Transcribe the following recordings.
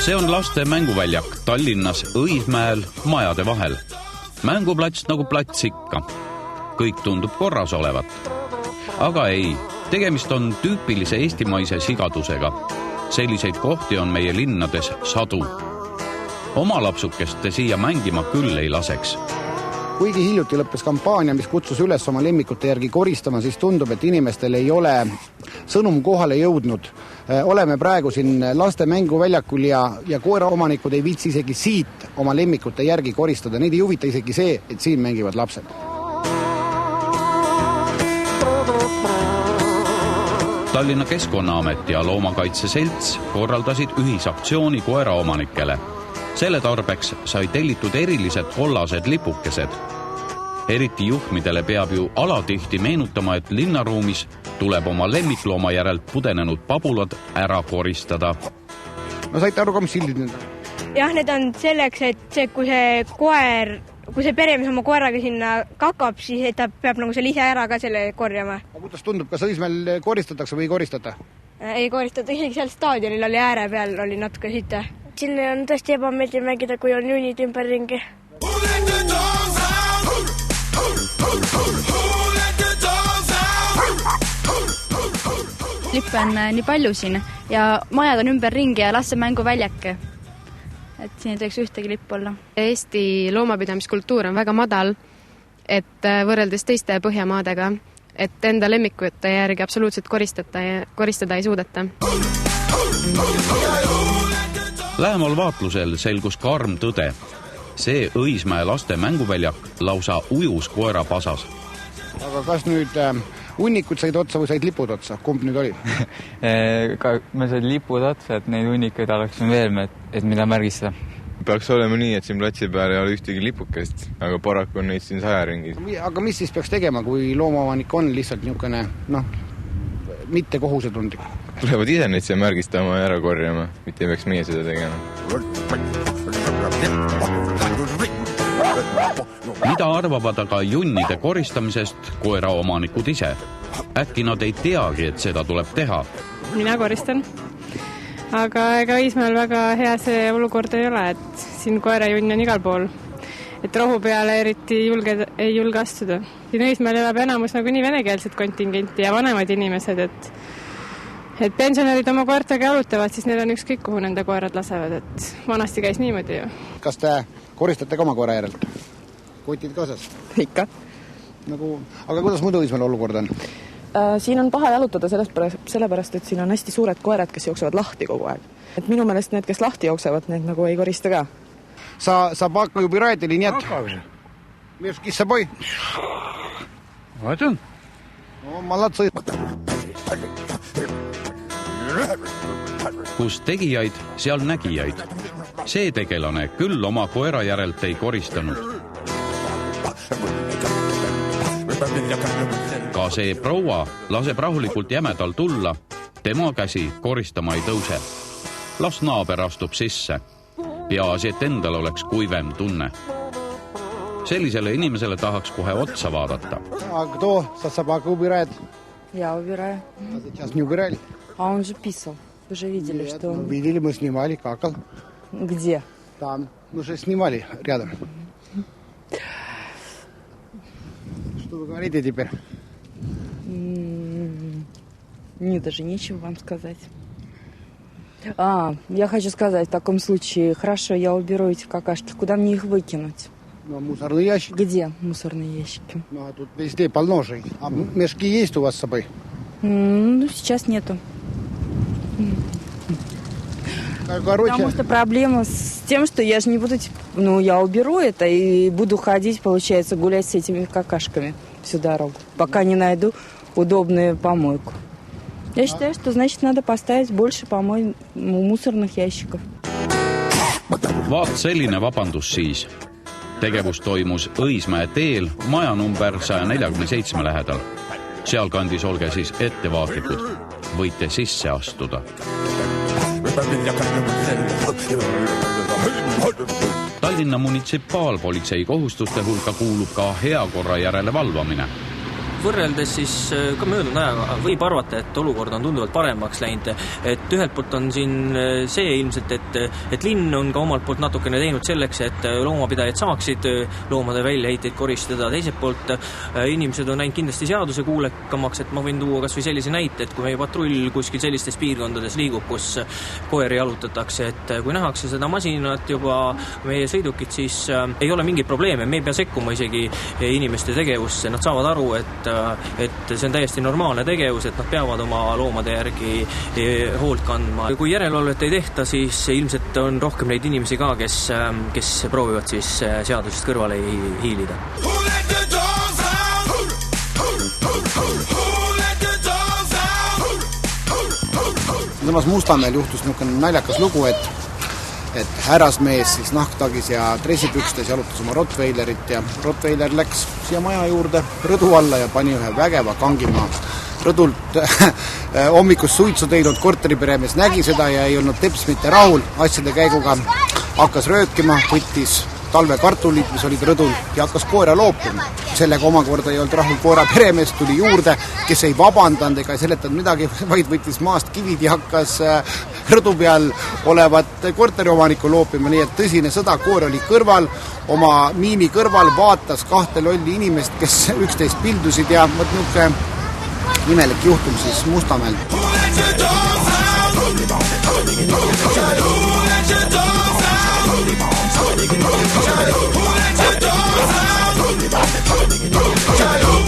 See on laste mänguväljak Tallinnas Õismäel majade vahel. Mänguplats nagu plats ikka. Kõik tundub korras olevat. Aga ei, tegemist on tüüpilise eestimaise sigadusega. Selliseid kohti on meie linnades sadu. Oma lapsukest te siia mängima küll ei laseks. Kuigi hiljuti lõppes kampaania, mis kutsus üles oma lemmikute järgi koristama, siis tundub, et inimestel ei ole sõnum kohale jõudnud. Oleme praegu siin laste mänguväljakul ja koeraomanikud ei viitsi isegi siit oma lemmikute järgi koristada. Neid ei huvita isegi see, et siin mängivad lapsed. Tallinna Keskkonnaamet ja Loomakaitse Selts korraldasid ühisaktsiooni koeraomanikele. Selle tarbeks sai tellitud erilised kollased lipukesed. Eriti juhmidele peab ju alatihti meenutama, et linnaruumis tuleb oma lemmiklooma järelt pudenenud pabulad ära koristada. No saite aru ka, mis sildid need? Jah, need on selleks, et kui see peremees oma koeraga sinna kakab, siis ta peab nagu selle ise ära ka selle korjama. Aga kuidas tundub, kas Õismäel koristatakse või ei koristata? Ei koristata, isegi seal staadionil oli ääre peal, oli natuke sita. Siin on tõesti ebameeldiv mängida, kui on juunid ümberringi. Lippe on nii palju siin ja majad on ümberringi ja laste mänguväljak. Et siin ei tohiks ühtegi lippu olla. Eesti loomapidamiskultuur on väga madal, et võrreldes teiste Põhjamaadega, et enda lemmikute järgi absoluutselt koristada ei suudeta. Lähemal vaatlusel selgus karm tõde. See Õismäe laste mänguväljak lausa ujus koera pasas. Aga kas nüüd hunnikud said otsa või said lipud otsa? Kumb nüüd oli? Me said lipud otsa, et neid hunnikuid oleks veel, et mida märgistada. Peaks olema nii, et siin platsi peal ei ole ühtegi lipukest, aga paraku on neid siin 100 ringis. Aga mis siis peaks tegema, kui loomaomanik on lihtsalt niisugune, mitte kohusetundlik? Tulevad ise neid siia märgistama ja ära korjama, mitte ei peaks meie seda tegema. Mida arvavad aga junnide koristamisest koeraomanikud ise? Äkki nad ei teagi, et seda tuleb teha? Mina koristan, aga ega Õismäel väga hea see olukord ei ole, et siin koerajunn on igal pool. Et rohu peale eriti ei julge astuda. Siin Õismäel elab enamus nagu nii venekeelset kontingenti ja vanemad inimesed, et pensionärid oma koertega jalutavad, siis neil on ükskõik, kuhu nende koerad lasevad, et vanasti käis niimoodi ju. Kas te koristate ka oma koera järelt? Kotid kaasas? Ikka. Aga kuidas muidu Õismäel olukord on? Siin on paha jalutada sellepärast, et siin on hästi suured koerad, kes jooksevad lahti kogu aeg. Et minu meelest need, kes lahti jooksevad, need nagu ei korista ka. Sa pakka ju piraat или нет? Мешки с собой? Вот он. Молодцы. Kus tegijaid, seal nägijaid. See tegelane küll oma koera järelt ei koristanud. Ka see proua laseb rahulikult jämedal tulla, tema käsi koristama ei tõuse. Las naaber astub sisse. Peaasi, et endal oleks kuivem tunne. Sellisele inimesele tahaks kohe otsa vaadata. А кто со собакой убирает? Я убираю. А сейчас не убирали? А он же писал. Вы же видели, что он... Видели, мы снимали, какал. Где? Там. Мы же снимали рядом. Что вы говорите теперь? Нет, даже нечего вам сказать. Я хочу сказать, в таком случае, хорошо, я уберу эти какашки. Куда мне их выкинуть? Мусорные ящики. Где мусорные ящики? А тут везде полно же. А мешки есть у вас с собой? Сейчас нету. Потому что проблема с тем, что я же не буду... я уберу это и буду ходить, получается, гулять с этими какашками всю дорогу, пока не найду удобную помойку. Я считаю, что, значит, надо поставить больше мусорных ящиков. Vaat selline vabandus siis. Tegevus toimus Õismäe teel maja number 147 lähedal. Sealkandis olge siis ettevaatlikud. Võite sisse astuda. Tallinna munitsipaalpolitsei kohustuste hulka kuulub ka heakorra järele valvamine. võrreldes siis ka möödunud ajaga võib arvata, et olukord on tunduvalt paremaks läinud. Et ühelt poolt on siin see ilmselt, et linn on ka omalt poolt natukene teinud selleks, et loomapidajad saaksid loomade väljaheiteid koristada. Teiselt poolt inimesed on näinud kindlasti seaduse kuulekamaks, et ma võin tuua kas või sellise näite, et kui meie patrull kuskil sellistes piirkondades liigub, kus koeri jalutatakse, et kui nähakse seda masinat juba meie sõidukit, siis ei ole mingit probleeme, me ei pea sekkuma isegi inimeste tegevusse, nad saavad aru, et see on täiesti normaalne tegevus, et nad peavad oma loomade järgi hoolt kandma. Kui järelevalvet ei tehta, siis ilmselt on rohkem neid inimesi ka, kes proovivad siis seadusest kõrvale hiilida. Samas Mustamäel juhtus niisugune naljakas lugu, et härrasmees siis nahktagis ja dressipükstes jalutas oma Rottweilerit ja Rottweiler läks siia maja juurde rõdu alla ja pani ühe vägeva kangima rõdult hommikust suitsu teinud korteriperemees nägi seda ja ei olnud teps mitte rahul asjade käiguga, hakkas röökima, võttis talvekartulid, mis olid rõdul ja hakkas koera loopima. Sellega omakorda ei olnud rahul koera peremees, tuli juurde, kes ei vabandanud ega ei seletanud midagi, vaid võttis maast kivid ja hakkas rõdu peal olevat korteriomanikku loopima, nii et tõsine sõda, koer oli kõrval, oma miini kõrval vaatas kahte lolli inimest, kes üksteist pildusid ja niisugune imelik juhtum siis Mustamäel.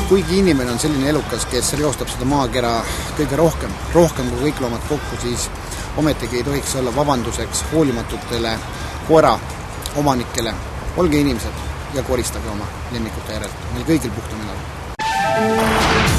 Kuigi inimene on selline elukas, kes reostab seda maakera kõige rohkem kui kõik loomad kokku, siis ometigi ei tohiks olla vabanduseks hoolimatutele koera omanikele. Olge inimesed ja koristage oma lemmikute järelt. Meil kõigil puhta nädal.